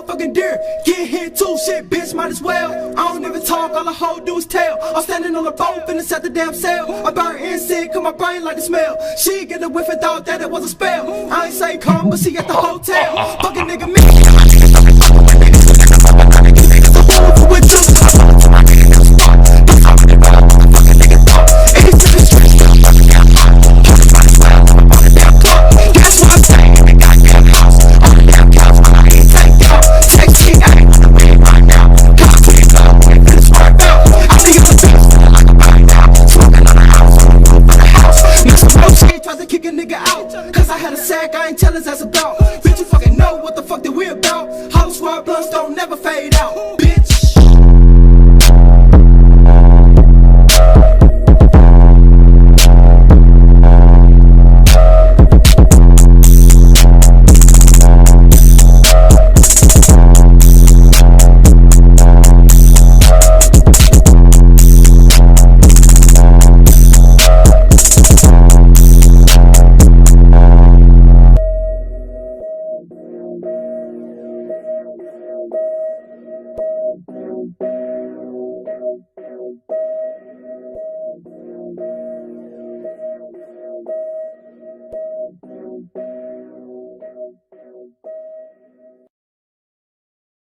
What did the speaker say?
motherfucking deer. Get hit too, shit, bitch, might as well. I don't even talk, all the hoe do is tell. I'm standing on the boat, finna set the damn sail. I burn insect, cause my brain like the smell. She get the whiff and thought that it was a spell. I ain't say come, but she at the hotel. Fucking nigga, me. With you. I ain't tell his ass about. Bitch, you fucking know what the fuck that we about. Hollow squad blunts don't never fade out.